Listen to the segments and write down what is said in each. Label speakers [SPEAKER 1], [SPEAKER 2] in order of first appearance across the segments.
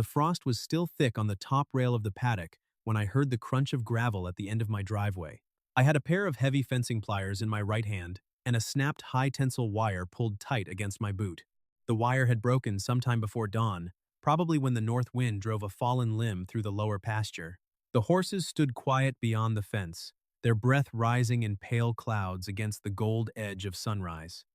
[SPEAKER 1] The frost was still thick on the top rail of the paddock when I heard the crunch of gravel at the end of my driveway. I had a pair of heavy fencing pliers in my right hand and a snapped high-tensile wire pulled tight against my boot. The wire had broken sometime before dawn, probably when the north wind drove a fallen limb through the lower pasture. The horses stood quiet beyond the fence, their breath rising in pale clouds against the gold edge of sunrise.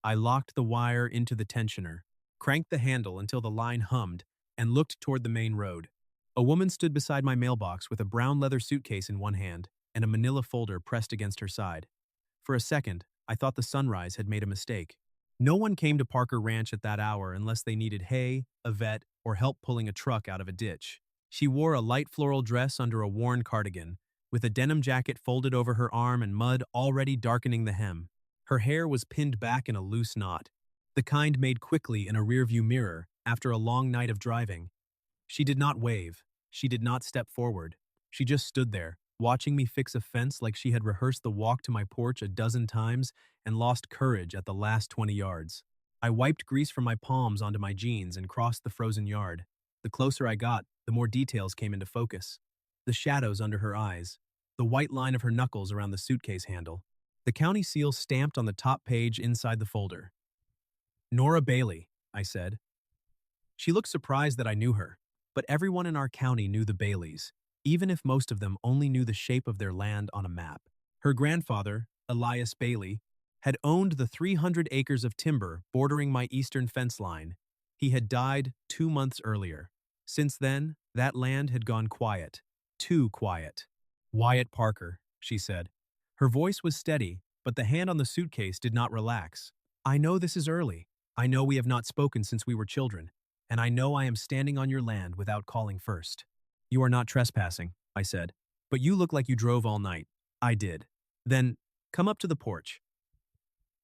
[SPEAKER 1] I locked the wire into the tensioner, cranked the handle until the line hummed, and looked toward the main road. A woman stood beside my mailbox with a brown leather suitcase in one hand and a manila folder pressed against her side. For a second, I thought the sunrise had made a mistake. No one came to Parker Ranch at that hour unless they needed hay, a vet, or help pulling a truck out of a ditch. She wore a light floral dress under a worn cardigan, with a denim jacket folded over her arm and mud already darkening the hem. Her hair was pinned back in a loose knot, the kind made quickly in a rearview mirror after a long night of driving. She did not wave. She did not step forward. She just stood there, watching me fix a fence like she had rehearsed the walk to my porch a dozen times and lost courage at the last 20 yards. I wiped grease from my palms onto my jeans and crossed the frozen yard. The closer I got, the more details came into focus. The shadows under her eyes, the white line of her knuckles around the suitcase handle, the county seal stamped on the top page inside the folder. Nora Bailey, I said. She looked surprised that I knew her, but everyone in our county knew the Baileys, even if most of them only knew the shape of their land on a map. Her grandfather, Elias Bailey, had owned the 300 acres of timber bordering my eastern fence line. He had died 2 months earlier. Since then, that land had gone quiet. Too quiet. Wyatt Parker, she said. Her voice was steady, but the hand on the suitcase did not relax. I know this is early. I know we have not spoken since we were children, and I know I am standing on your land without calling first. You are not trespassing, I said, but you look like you drove all night. I did. Then, come up to the porch.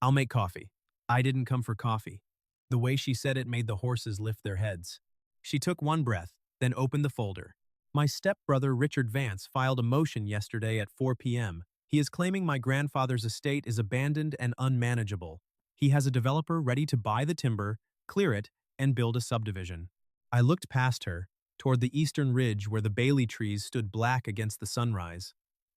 [SPEAKER 1] I'll make coffee. I didn't come for coffee. The way she said it made the horses lift their heads. She took one breath, then opened the folder. My stepbrother Richard Vance filed a motion yesterday at 4 p.m. He is claiming my grandfather's estate is abandoned and unmanageable. He has a developer ready to buy the timber, clear it, and build a subdivision. I looked past her, toward the eastern ridge where the Bailey trees stood black against the sunrise.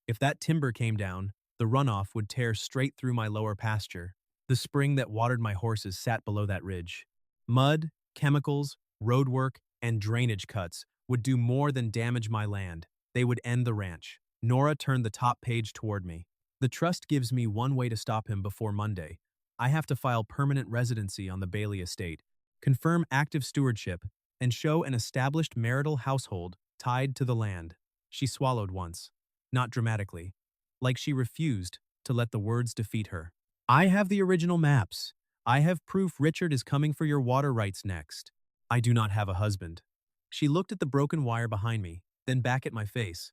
[SPEAKER 1] If that timber came down, the runoff would tear straight through my lower pasture. The spring that watered my horses sat below that ridge. Mud, chemicals, roadwork, and drainage cuts would do more than damage my land. They would end the ranch. Nora turned the top page toward me. The trust gives me one way to stop him before Monday. I have to file permanent residency on the Bailey estate, confirm active stewardship, and show an established marital household tied to the land. She swallowed once, not dramatically, like she refused to let the words defeat her. I have the original maps. I have proof Richard is coming for your water rights next. I do not have a husband. She looked at the broken wire behind me, then back at my face.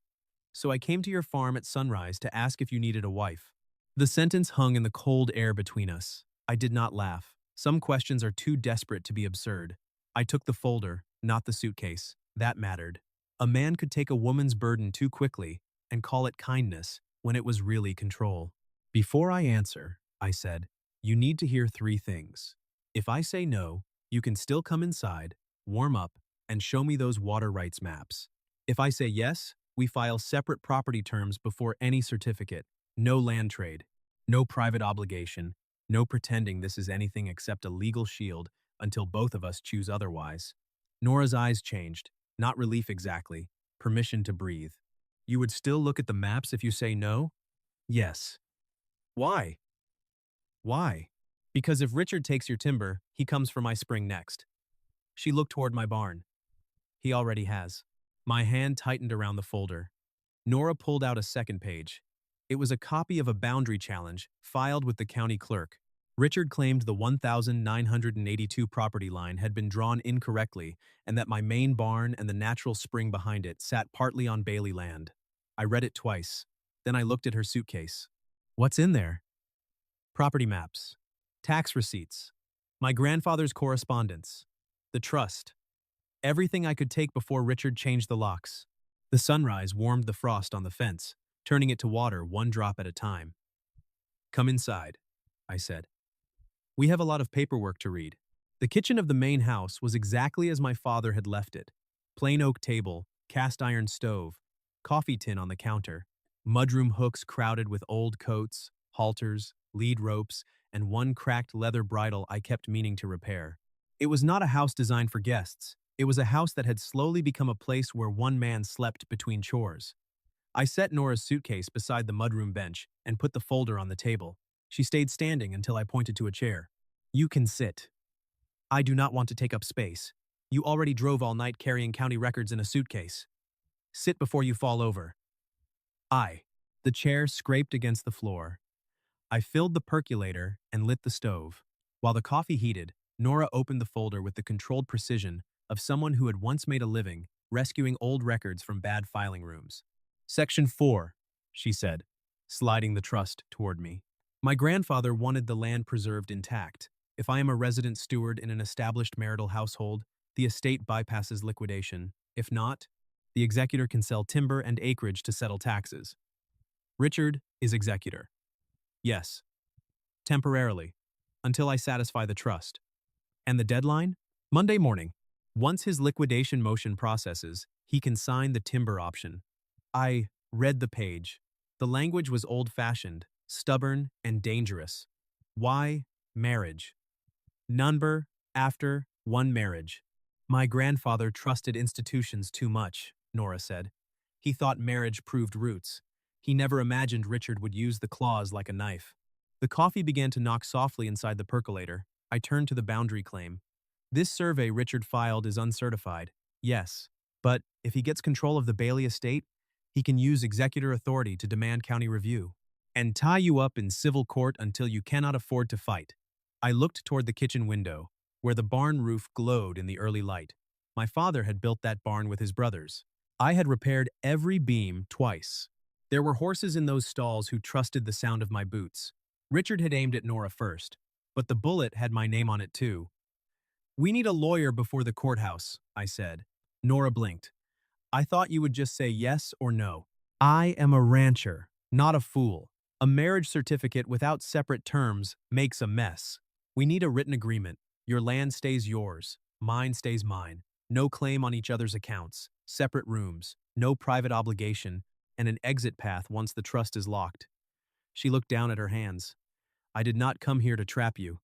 [SPEAKER 1] So I came to your farm at sunrise to ask if you needed a wife. The sentence hung in the cold air between us. I did not laugh. Some questions are too desperate to be absurd. I took the folder, not the suitcase. That mattered. A man could take a woman's burden too quickly and call it kindness when it was really control. Before I answer, I said, you need to hear 3 things. If I say no, you can still come inside, warm up, and show me those water rights maps. If I say yes, we file separate property terms before any certificate. No land trade. No private obligation. No pretending this is anything except a legal shield until both of us choose otherwise. Nora's eyes changed. Not relief exactly. Permission to breathe. You would still look at the maps if you say no? Yes. Why? Why? Because if Richard takes your timber, he comes for my spring next. She looked toward my barn. He already has. My hand tightened around the folder. Nora pulled out a second page. It was a copy of a boundary challenge filed with the county clerk. Richard claimed the 1,982 property line had been drawn incorrectly and that my main barn and the natural spring behind it sat partly on Bailey land. I read it twice. Then I looked at her suitcase. What's in there? Property maps. Tax receipts. My grandfather's correspondence. The trust. Everything I could take before Richard changed the locks. The sunrise warmed the frost on the fence, turning it to water 1 drop at a time. Come inside, I said. We have a lot of paperwork to read. The kitchen of the main house was exactly as my father had left it. Plain oak table, cast iron stove, coffee tin on the counter, mudroom hooks crowded with old coats, halters, lead ropes, and one cracked leather bridle I kept meaning to repair. It was not a house designed for guests. It was a house that had slowly become a place where one man slept between chores. I set Nora's suitcase beside the mudroom bench and put the folder on the table. She stayed standing until I pointed to a chair. "You can sit. I do not want to take up space. You already drove all night carrying county records in a suitcase. Sit before you fall over." The chair scraped against the floor. I filled the percolator and lit the stove. While the coffee heated, Nora opened the folder with the controlled precision of someone who had once made a living rescuing old records from bad filing rooms. "Section 4, she said, sliding the trust toward me. "My grandfather wanted the land preserved intact. If I am a resident steward in an established marital household, the estate bypasses liquidation. If not, the executor can sell timber and acreage to settle taxes. Richard is executor. Yes, temporarily, until I satisfy the trust. And the deadline? Monday morning. Once his liquidation motion processes, he can sign the timber option." I read the page. The language was old-fashioned, stubborn, and dangerous. Why marriage? Number after one marriage. "My grandfather trusted institutions too much," Nora said. "He thought marriage proved roots. He never imagined Richard would use the clause like a knife." The coffee began to knock softly inside the percolator. I turned to the boundary claim. "This survey Richard filed is uncertified. Yes, but if he gets control of the Bailey estate, he can use executor authority to demand county review and tie you up in civil court until you cannot afford to fight." I looked toward the kitchen window, where the barn roof glowed in the early light. My father had built that barn with his brothers. I had repaired every beam twice. There were horses in those stalls who trusted the sound of my boots. Richard had aimed at Nora first, but the bullet had my name on it too. "We need a lawyer before the courthouse," I said. Nora blinked. "I thought you would just say yes or no." "I am a rancher, not a fool. A marriage certificate without separate terms makes a mess. We need a written agreement. Your land stays yours, mine stays mine. No claim on each other's accounts, separate rooms, no private obligation, and an exit path once the trust is locked." She looked down at her hands. "I did not come here to trap you."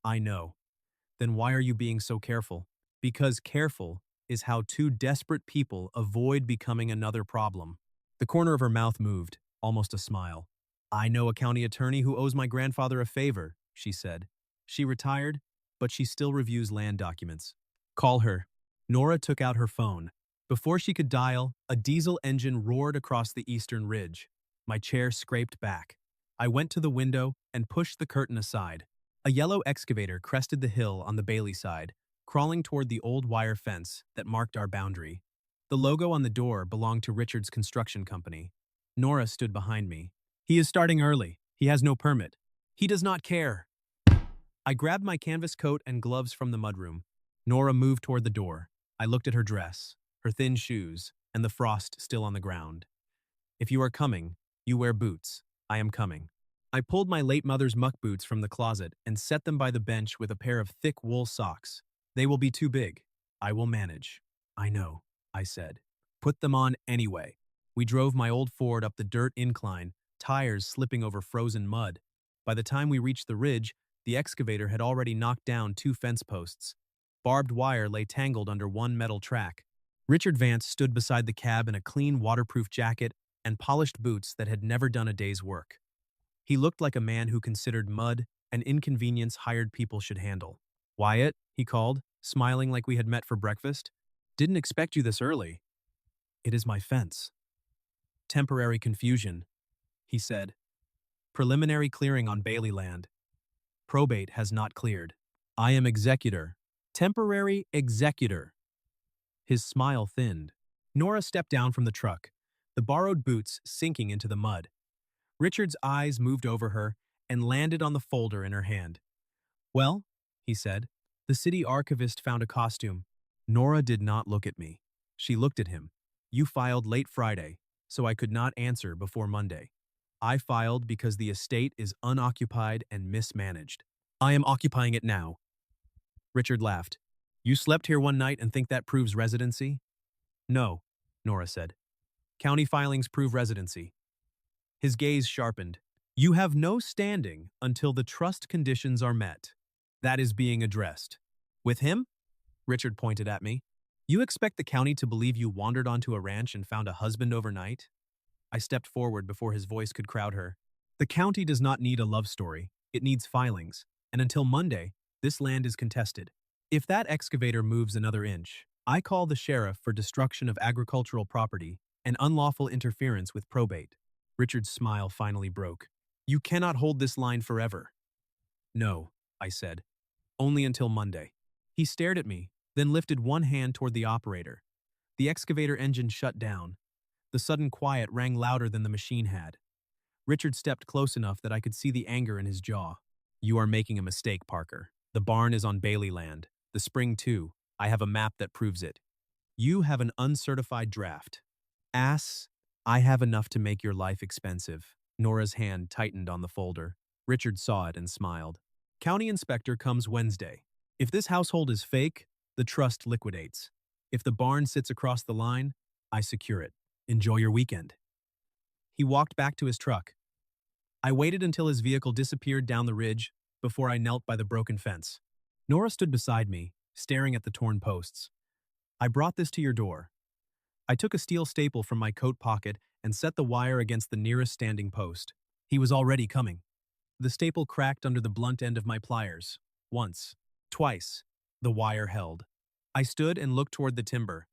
[SPEAKER 1] "I know. Then why are you being so careful?" "Because careful is how two desperate people avoid becoming another problem." The corner of her mouth moved, almost a smile. "I know a county attorney who owes my grandfather a favor," she said. "She retired, but she still reviews land documents. Call her." Nora took out her phone. Before she could dial, a diesel engine roared across the eastern ridge. My chair scraped back. I went to the window and pushed the curtain aside. A yellow excavator crested the hill on the Bailey side, crawling toward the old wire fence that marked our boundary. The logo on the door belonged to Richard's construction company. Nora stood behind me. "He is starting early. He has no permit. He does not care." I grabbed my canvas coat and gloves from the mudroom. Nora moved toward the door. I looked at her dress, her thin shoes, and the frost still on the ground. "If you are coming, you wear boots. I am coming." I pulled my late mother's muck boots from the closet and set them by the bench with a pair of thick wool socks. "They will be too big. I will manage." "I know," I said. "Put them on anyway." We drove my old Ford up the dirt incline, tires slipping over frozen mud. By the time we reached the ridge, the excavator had already knocked down 2 fence posts. Barbed wire lay tangled under one metal track. Richard Vance stood beside the cab in a clean waterproof jacket and polished boots that had never done a day's work. He looked like a man who considered mud an inconvenience hired people should handle. "Wyatt," he called, smiling like we had met for breakfast. "Didn't expect you this early." "It is my fence." "Temporary confusion," he said. "Preliminary clearing on Bailey land. Probate has not cleared. I am executor. Temporary executor." His smile thinned. Nora stepped down from the truck, the borrowed boots sinking into the mud. Richard's eyes moved over her and landed on the folder in her hand. "Well," he said, "the city archivist found a costume." Nora did not look at me. She looked at him. "You filed late Friday, so I could not answer before Monday. I filed because the estate is unoccupied and mismanaged. I am occupying it now." Richard laughed. You slept here one night and think that proves residency? No, Nora said. County filings prove residency. His gaze sharpened. You have no standing until the trust conditions are met. That is being addressed. With him? Richard pointed at me. You expect the county to believe you wandered onto a ranch and found a husband overnight? I stepped forward before his voice could crowd her. The county does not need a love story. It needs filings. And until Monday, this land is contested. If that excavator moves another inch, I call the sheriff for destruction of agricultural property and unlawful interference with probate. Richard's smile finally broke. You cannot hold this line forever. No, I said. Only until Monday. He stared at me, then lifted one hand toward the operator. The excavator engine shut down. The sudden quiet rang louder than the machine had. Richard stepped close enough that I could see the anger in his jaw. You are making a mistake, Parker. The barn is on Bailey land. The spring, too. I have a map that proves it. You have an uncertified draft. Ass, I have enough to make your life expensive. Nora's hand tightened on the folder. Richard saw it and smiled. County inspector comes Wednesday. If this household is fake, the trust liquidates. If the barn sits across the line, I secure it. Enjoy your weekend. He walked back to his truck. I waited until his vehicle disappeared down the ridge before I knelt by the broken fence. Nora stood beside me, staring at the torn posts. I brought this to your door. I took a steel staple from my coat pocket and set the wire against the nearest standing post. He was already coming. The staple cracked under the blunt end of my pliers. Once. Twice. The wire held. I stood and looked toward the timber.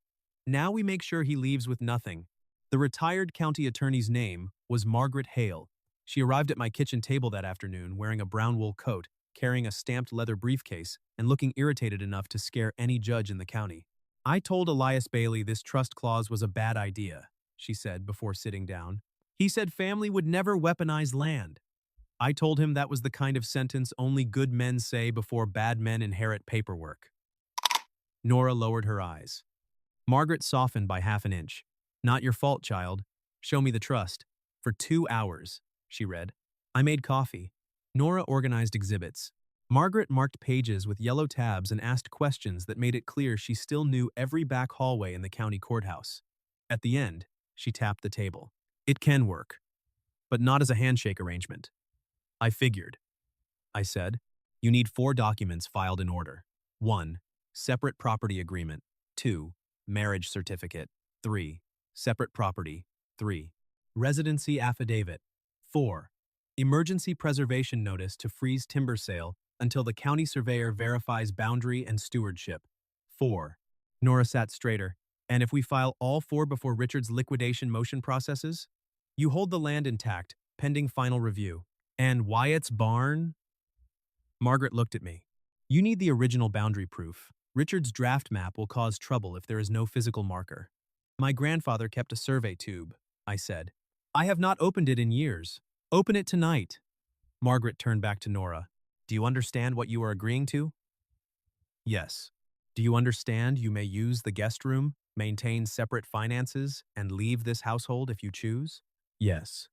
[SPEAKER 1] Now we make sure he leaves with nothing. The retired county attorney's name was Margaret Hale. She arrived at my kitchen table that afternoon wearing a brown wool coat, carrying a stamped leather briefcase, and looking irritated enough to scare any judge in the county. I told Wyatt Bailey this trust clause was a bad idea, she said before sitting down. He said family would never weaponize land. I told him that was the kind of sentence only good men say before bad men inherit paperwork. Nora lowered her eyes. Margaret softened by half an inch. Not your fault, child. Show me the trust. For 2 hours, she read. I made coffee. Nora organized exhibits. Margaret marked pages with yellow tabs and asked questions that made it clear she still knew every back hallway in the county courthouse. At the end, she tapped the table. It can work, but not as a handshake arrangement. I figured. I said, you need 4 documents filed in order. 1. Separate property agreement. 2. Marriage certificate. 3. Separate property. 3. Residency affidavit. 4. Emergency preservation notice to freeze timber sale until the county surveyor verifies boundary and stewardship. 4. Nora sat straighter. And if we file all 4 before Richard's liquidation motion processes? You hold the land intact, pending final review. And Wyatt's barn? Margaret looked at me. You need the original boundary proof. Richard's draft map will cause trouble if there is no physical marker. My grandfather kept a survey tube, I said. I have not opened it in years. Open it tonight. Margaret turned back to Nora. Do you understand what you are agreeing to? Yes. Do you understand you may use the guest room, maintain separate finances, and leave this household if you choose? Yes.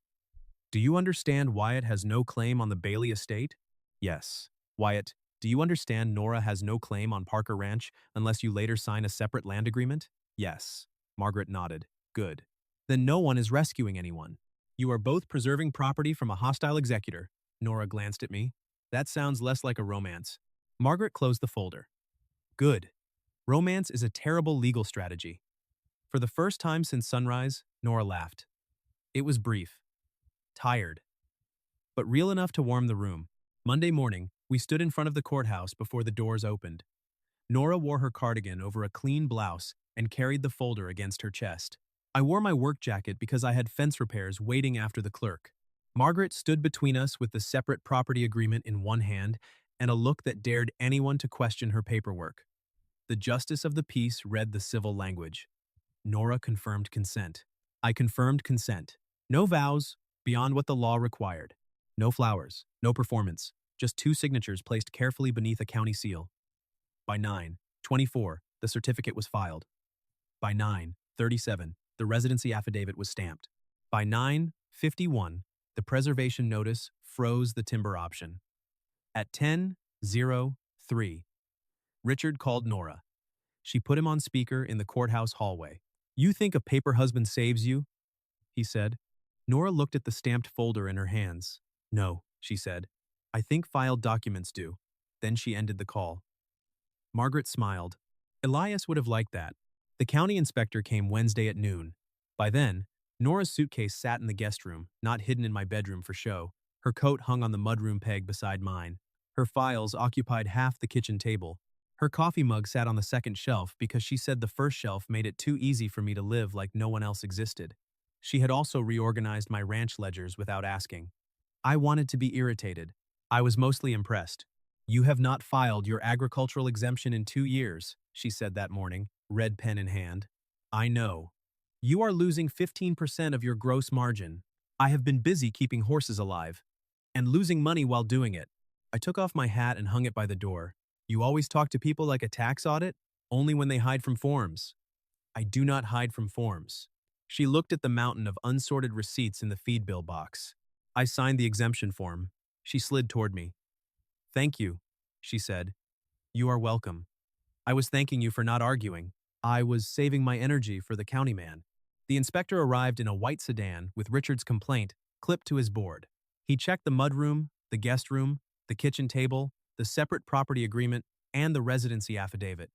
[SPEAKER 1] Do you understand Wyatt has no claim on the Bailey estate? Yes. Wyatt, do you understand Nora has no claim on Parker Ranch unless you later sign a separate land agreement? Yes. Margaret nodded. Good. Then no one is rescuing anyone. You are both preserving property from a hostile executor. Nora glanced at me. That sounds less like a romance. Margaret closed the folder. Good. Romance is a terrible legal strategy. For the first time since sunrise, Nora laughed. It was brief. Tired. But real enough to warm the room. Monday morning, we stood in front of the courthouse before the doors opened. Nora wore her cardigan over a clean blouse and carried the folder against her chest. I wore my work jacket because I had fence repairs waiting after the clerk. Margaret stood between us with the separate property agreement in one hand and a look that dared anyone to question her paperwork. The justice of the peace read the civil language. Nora confirmed consent. I confirmed consent. No vows, beyond what the law required. No flowers, no performance, just 2 signatures placed carefully beneath a county seal. By 9:24, the certificate was filed. By 9:37, the residency affidavit was stamped. By 9:51, the preservation notice froze the timber option. At 10:03, Richard called Nora. She put him on speaker in the courthouse hallway. "You think a paper husband saves you?" he said. Nora looked at the stamped folder in her hands. "No," she said. "I think filed documents do." Then she ended the call. Margaret smiled. Elias would have liked that. The county inspector came Wednesday at noon. By then, Nora's suitcase sat in the guest room, not hidden in my bedroom for show. Her coat hung on the mudroom peg beside mine. Her files occupied half the kitchen table. Her coffee mug sat on the second shelf because she said the first shelf made it too easy for me to live like no one else existed. She had also reorganized my ranch ledgers without asking. I wanted to be irritated. I was mostly impressed. "You have not filed your agricultural exemption in 2 years," she said that morning, red pen in hand. "I know. You are losing 15% of your gross margin. I have been busy keeping horses alive. And losing money while doing it." I took off my hat and hung it by the door. "You always talk to people like a tax audit? Only when they hide from forms." "I do not hide from forms." She looked at the mountain of unsorted receipts in the feed bill box. I signed the exemption form. She slid toward me. "Thank you," she said. "You are welcome. I was thanking you for not arguing. I was saving my energy for the county man." The inspector arrived in a white sedan with Richard's complaint clipped to his board. He checked the mudroom, the guest room, the kitchen table, the separate property agreement, and the residency affidavit.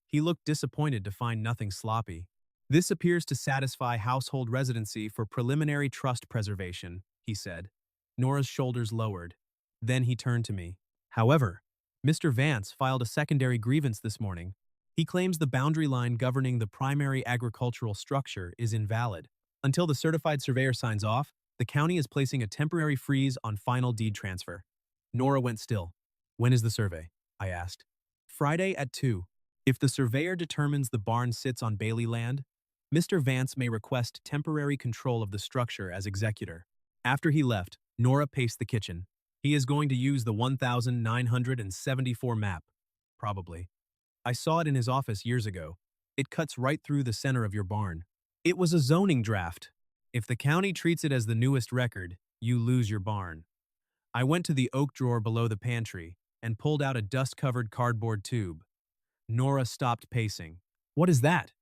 [SPEAKER 1] He looked disappointed to find nothing sloppy. "This appears to satisfy household residency for preliminary trust preservation," he said. Nora's shoulders lowered. Then he turned to me. "However, Mr. Vance filed a secondary grievance this morning. He claims the boundary line governing the primary agricultural structure is invalid. Until the certified surveyor signs off, the county is placing a temporary freeze on final deed transfer." Nora went still. "When is the survey?" I asked. "Friday at 2. If the surveyor determines the barn sits on Bailey land, Mr. Vance may request temporary control of the structure as executor." After he left, Nora paced the kitchen. "He is going to use the 1974 map. Probably. I saw it in his office years ago. It cuts right through the center of your barn. It was a zoning draft. If the county treats it as the newest record, you lose your barn." I went to the oak drawer below the pantry and pulled out a dust-covered cardboard tube. Nora stopped pacing. "What is that?"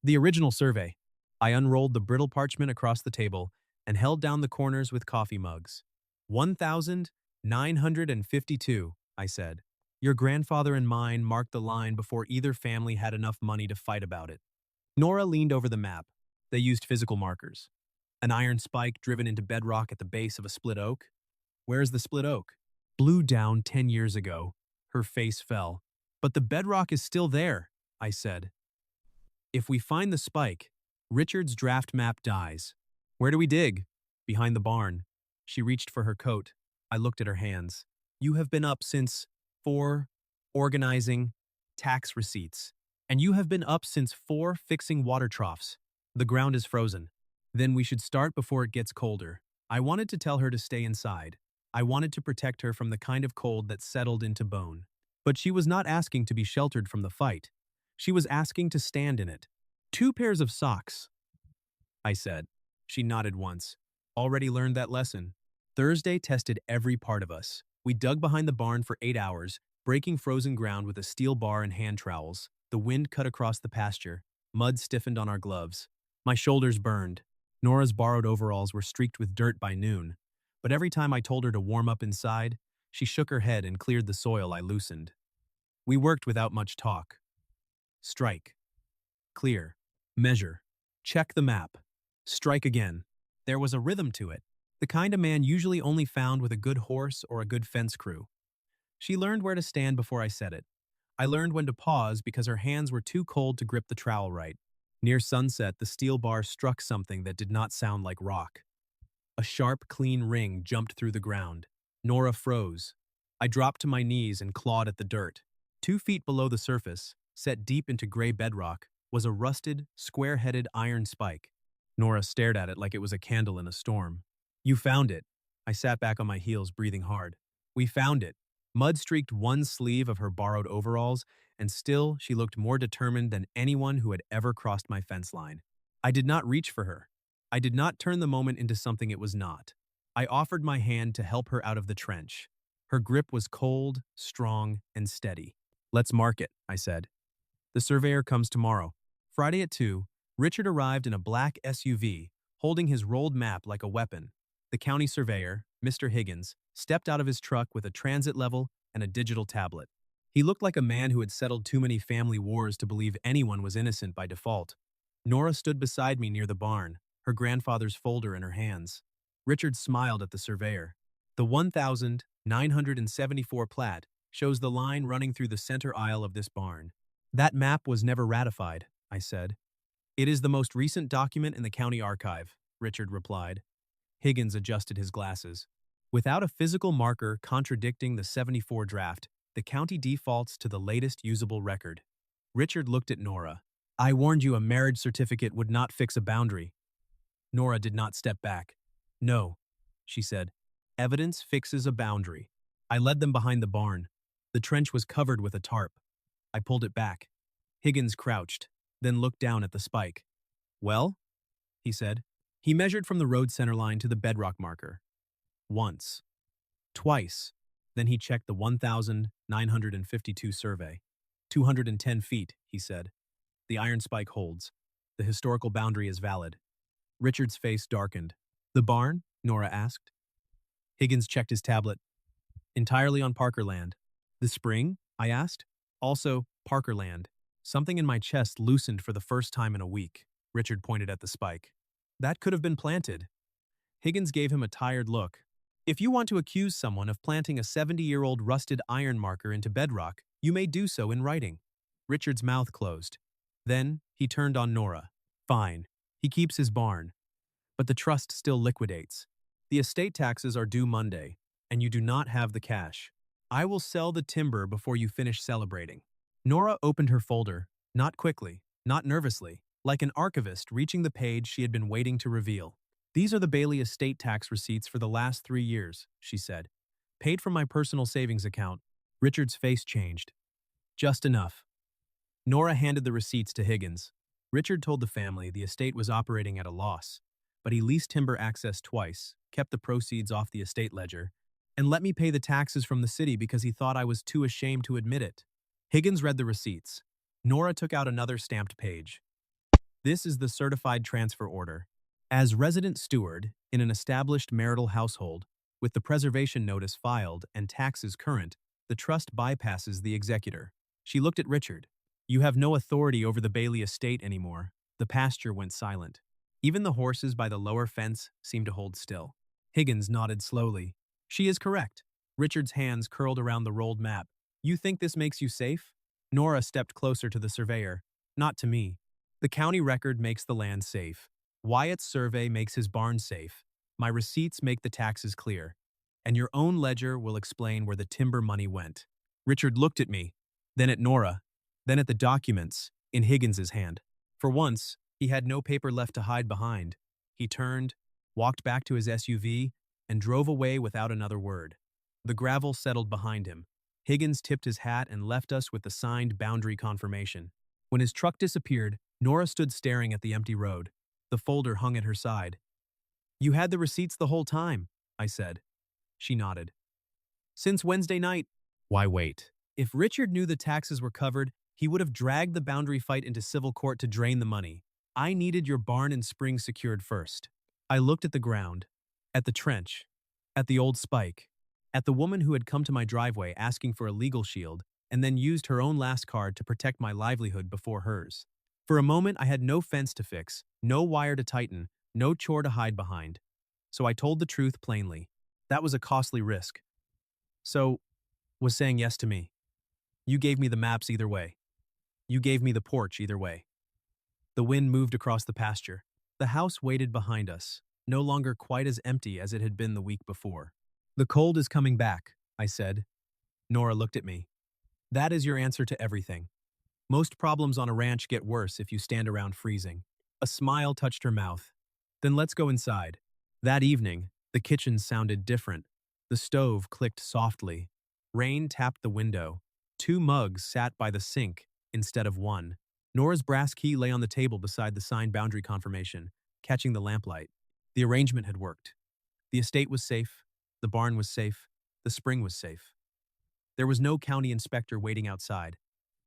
[SPEAKER 1] "The original survey." I unrolled the brittle parchment across the table and held down the corners with coffee mugs. 1952, I said. "Your grandfather and mine marked the line before either family had enough money to fight about it." Nora leaned over the map. They used physical markers. "An iron spike driven into bedrock at the base of a split oak?" "Where's the split oak?" "Blew down 10 years ago." Her face fell. "But the bedrock is still there," I said. "If we find the spike, Richard's draft map dies." "Where do we dig?" "Behind the barn." She reached for her coat. I looked at her hands. "You have been up since 4, organizing tax receipts. And you have been up since 4, fixing water troughs. The ground is frozen. Then we should start before it gets colder." I wanted to tell her to stay inside. I wanted to protect her from the kind of cold that settled into bone. But she was not asking to be sheltered from the fight. She was asking to stand in it. "2 pairs of socks," I said. She nodded once. "Already learned that lesson." Thursday tested every part of us. We dug behind the barn for 8 hours, breaking frozen ground with a steel bar and hand trowels. The wind cut across the pasture. Mud stiffened on our gloves. My shoulders burned. Nora's borrowed overalls were streaked with dirt by noon. But every time I told her to warm up inside, she shook her head and cleared the soil I loosened. We worked without much talk. Strike. Clear. Measure. Check the map. Strike again. There was a rhythm to it, the kind a man usually only found with a good horse or a good fence crew. She learned where to stand before I said it. I learned when to pause because her hands were too cold to grip the trowel right. Near sunset, the steel bar struck something that did not sound like rock. A sharp, clean ring jumped through the ground. Nora froze. I dropped to my knees and clawed at the dirt. 2 feet below the surface, set deep into gray bedrock, was a rusted, square-headed iron spike. Nora stared at it like it was a candle in a storm. "You found it." I sat back on my heels, breathing hard. "We found it." Mud streaked one sleeve of her borrowed overalls, and still she looked more determined than anyone who had ever crossed my fence line. I did not reach for her. I did not turn the moment into something it was not. I offered my hand to help her out of the trench. Her grip was cold, strong, and steady. Let's mark it, I said. The surveyor comes tomorrow. Friday at 2, Richard arrived in a black SUV, holding his rolled map like a weapon. The county surveyor, Mr. Higgins, stepped out of his truck with a transit level and a digital tablet. He looked like a man who had settled too many family wars to believe anyone was innocent by default. Nora stood beside me near the barn, her grandfather's folder in her hands. Richard smiled at the surveyor. The 1974 plat shows the line running through the center aisle of this barn. That map was never ratified, I said. It is the most recent document in the county archive, Richard replied. Higgins adjusted his glasses. Without a physical marker contradicting the 74 draft, the county defaults to the latest usable record. Richard looked at Nora. I warned you a marriage certificate would not fix a boundary. Nora did not step back. No, she said. Evidence fixes a boundary. I led them behind the barn. The trench was covered with a tarp. I pulled it back. Higgins crouched, then looked down at the spike. Well? He said. He measured from the road center line to the bedrock marker. Once. Twice. Then he checked the 1952 survey. 210 feet, he said. The iron spike holds. The historical boundary is valid. Richard's face darkened. The barn? Nora asked. Higgins checked his tablet. Entirely on Parker land. The spring? I asked. Also, Parker land. Something in my chest loosened for the first time in a week. Richard pointed at the spike. That could have been planted. Higgins gave him a tired look. If you want to accuse someone of planting a 70-year-old rusted iron marker into bedrock, you may do so in writing. Richard's mouth closed. Then, he turned on Nora. Fine. He keeps his barn. But the trust still liquidates. The estate taxes are due Monday, and you do not have the cash. I will sell the timber before you finish celebrating. Nora opened her folder, not quickly, not nervously, like an archivist reaching the page she had been waiting to reveal. These are the Bailey estate tax receipts for the last 3 years, she said. Paid from my personal savings account. Richard's face changed. Just enough. Nora handed the receipts to Higgins. Richard told the family the estate was operating at a loss, but he leased timber access twice, kept the proceeds off the estate ledger, and let me pay the taxes from the city because he thought I was too ashamed to admit it. Higgins read the receipts. Nora took out another stamped page. This is the certified transfer order. As resident steward in an established marital household, with the preservation notice filed and taxes current, the trust bypasses the executor. She looked at Richard. You have no authority over the Bailey estate anymore. The pasture went silent. Even the horses by the lower fence seemed to hold still. Higgins nodded slowly. She is correct. Richard's hands curled around the rolled map. You think this makes you safe? Nora stepped closer to the surveyor. Not to me. The county record makes the land safe. Wyatt's survey makes his barn safe. My receipts make the taxes clear. And your own ledger will explain where the timber money went. Richard looked at me, then at Nora, then at the documents in Higgins's hand. For once, he had no paper left to hide behind. He turned, walked back to his SUV, and drove away without another word. The gravel settled behind him. Higgins tipped his hat and left us with the signed boundary confirmation. When his truck disappeared, Nora stood staring at the empty road. The folder hung at her side. You had the receipts the whole time, I said. She nodded. Since Wednesday night. Why wait? If Richard knew the taxes were covered, he would have dragged the boundary fight into civil court to drain the money. I needed your barn and spring secured first. I looked at the ground, at the trench, at the old spike, at the woman who had come to my driveway asking for a legal shield and then used her own last card to protect my livelihood before hers. For a moment, I had no fence to fix, no wire to tighten, no chore to hide behind. So I told the truth plainly. That was a costly risk. So, was saying yes to me. You gave me the maps either way. You gave me the porch either way. The wind moved across the pasture. The house waited behind us, no longer quite as empty as it had been the week before. The cold is coming back, I said. Nora looked at me. That is your answer to everything. Most problems on a ranch get worse if you stand around freezing. A smile touched her mouth. Then let's go inside. That evening, the kitchen sounded different. The stove clicked softly. Rain tapped the window. 2 mugs sat by the sink instead of one. Nora's brass key lay on the table beside the signed boundary confirmation, catching the lamplight. The arrangement had worked. The estate was safe. The barn was safe. The spring was safe. There was no county inspector waiting outside,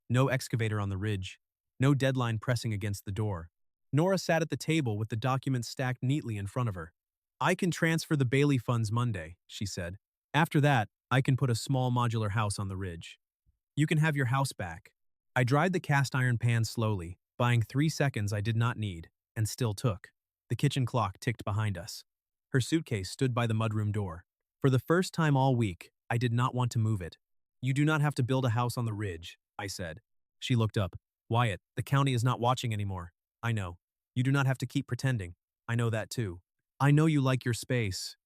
[SPEAKER 1] no excavator on the ridge, no deadline pressing against the door. Nora sat at the table with the documents stacked neatly in front of her. "I can transfer the Bailey funds Monday," she said. "After that, I can put a small modular house on the ridge. You can have your house back." I dried the cast iron pan slowly, buying 3 seconds I did not need, and still took. The kitchen clock ticked behind us. Her suitcase stood by the mudroom door. For the first time all week, I did not want to move it. "You do not have to build a house on the ridge," I said. She looked up. "Wyatt, the county is not watching anymore." "I know. You do not have to keep pretending." "I know that too." "I know you like your space."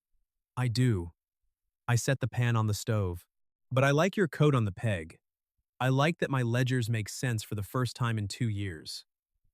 [SPEAKER 1] "I do." I set the pan on the stove. "But I like your coat on the peg. I like that my ledgers make sense for the first time in 2 years.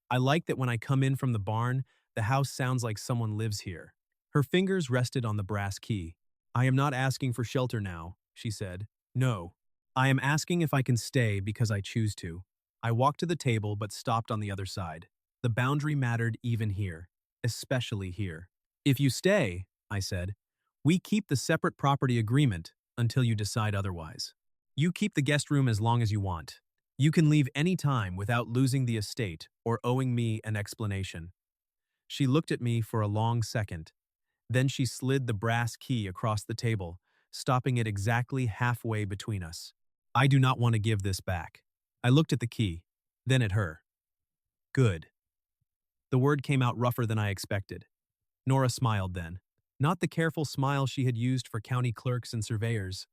[SPEAKER 1] I like that when I come in from the barn, the house sounds like someone lives here." Her fingers rested on the brass key. "I am not asking for shelter now," she said. "No. I am asking if I can stay because I choose to." I walked to the table but stopped on the other side. The boundary mattered even here, especially here. "If you stay," I said, "we keep the separate property agreement until you decide otherwise. You keep the guest room as long as you want. You can leave any time without losing the estate or owing me an explanation." She looked at me for a long second. Then she slid the brass key across the table, stopping it exactly halfway between us. "I do not want to give this back." I looked at the key, then at her. "Good." The word came out rougher than I expected. Nora smiled then. Not the careful smile she had used for county clerks and surveyors.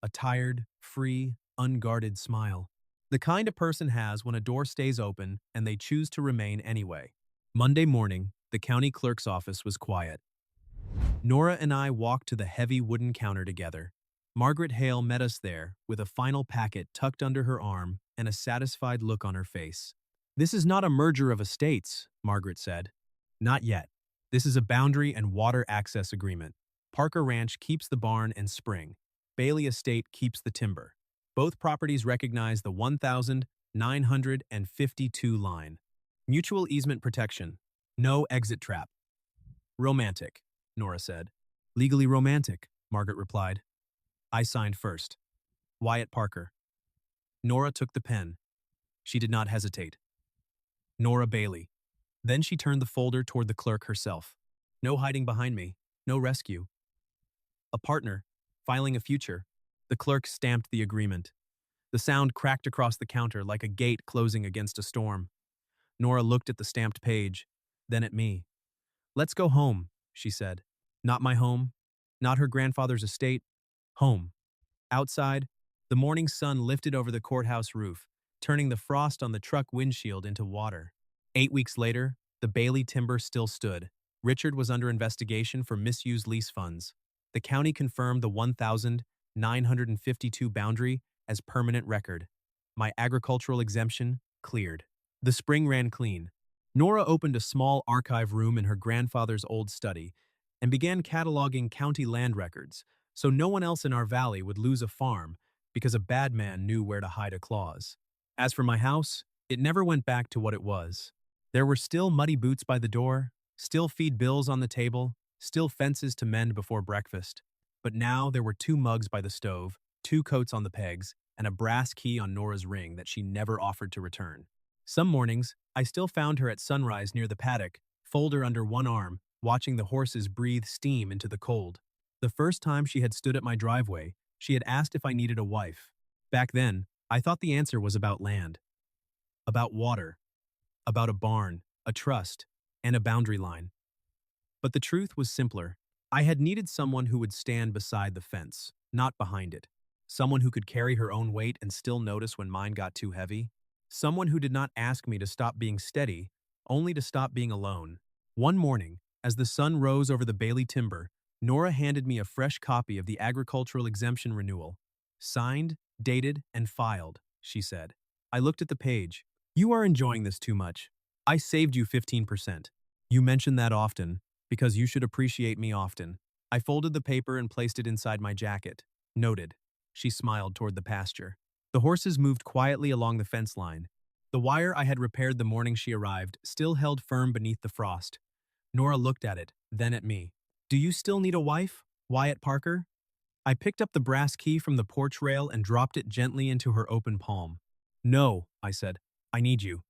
[SPEAKER 1] A tired, free, unguarded smile. The kind a person has when a door stays open and they choose to remain anyway. Monday morning, the county clerk's office was quiet. Nora and I walked to the heavy wooden counter together. Margaret Hale met us there, with a final packet tucked under her arm and a satisfied look on her face. "This is not a merger of estates," Margaret said. "Not yet. This is a boundary and water access agreement. Parker Ranch keeps the barn and spring. Bailey Estate keeps the timber. Both properties recognize the 1,952 line. Mutual easement protection. No exit trap." "Romantic," Nora said. "Legally romantic," Margaret replied. I signed first. Wyatt Parker. Nora took the pen. She did not hesitate. Nora Bailey. Then she turned the folder toward the clerk herself. No hiding behind me. No rescue. A partner. Filing a future. The clerk stamped the agreement. The sound cracked across the counter like a gate closing against a storm. Nora looked at the stamped page, then at me. "Let's go home," she said. Not my home, not her grandfather's estate. Home. Outside, the morning sun lifted over the courthouse roof, turning the frost on the truck windshield into water. 8 weeks later, the Bailey timber still stood. Richard was under investigation for misused lease funds. The county confirmed the 1,952 boundary as permanent record. My agricultural exemption cleared. The spring ran clean. Nora opened a small archive room in her grandfather's old study and began cataloging county land records, so no one else in our valley would lose a farm because a bad man knew where to hide a clause. As for my house, it never went back to what it was. There were still muddy boots by the door, still feed bills on the table, still fences to mend before breakfast. But now there were 2 mugs by the stove, 2 coats on the pegs, and a brass key on Nora's ring that she never offered to return. Some mornings, I still found her at sunrise near the paddock, folder under one arm, watching the horses breathe steam into the cold. The first time she had stood at my driveway, she had asked if I needed a wife. Back then, I thought the answer was about land. About water. About a barn, a trust, and a boundary line. But the truth was simpler. I had needed someone who would stand beside the fence, not behind it. Someone who could carry her own weight and still notice when mine got too heavy. Someone who did not ask me to stop being steady, only to stop being alone. One morning, as the sun rose over the Bailey timber, Nora handed me a fresh copy of the agricultural exemption renewal. "Signed, dated, and filed," she said. I looked at the page. "You are enjoying this too much. I saved you 15%. You mention that often, because you should appreciate me often." I folded the paper and placed it inside my jacket. Noted. She smiled toward the pasture. The horses moved quietly along the fence line. The wire I had repaired the morning she arrived still held firm beneath the frost. Nora looked at it, then at me. "Do you still need a wife, Wyatt Parker?" I picked up the brass key from the porch rail and dropped it gently into her open palm. No, I said. I need you.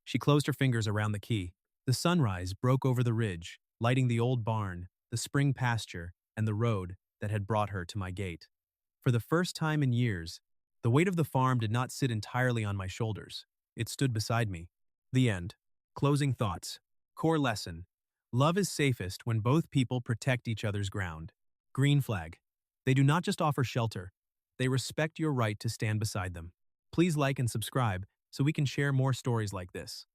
[SPEAKER 1] She closed her fingers around the key. The sunrise broke over the ridge, lighting the old barn, the spring pasture, and the road that had brought her to my gate. For the first time in years, the weight of the farm did not sit entirely on my shoulders. It stood beside me. The end. Closing thoughts. Core lesson. Love is safest when both people protect each other's ground. Green flag. They do not just offer shelter. They respect your right to stand beside them. Please like and subscribe so we can share more stories like this.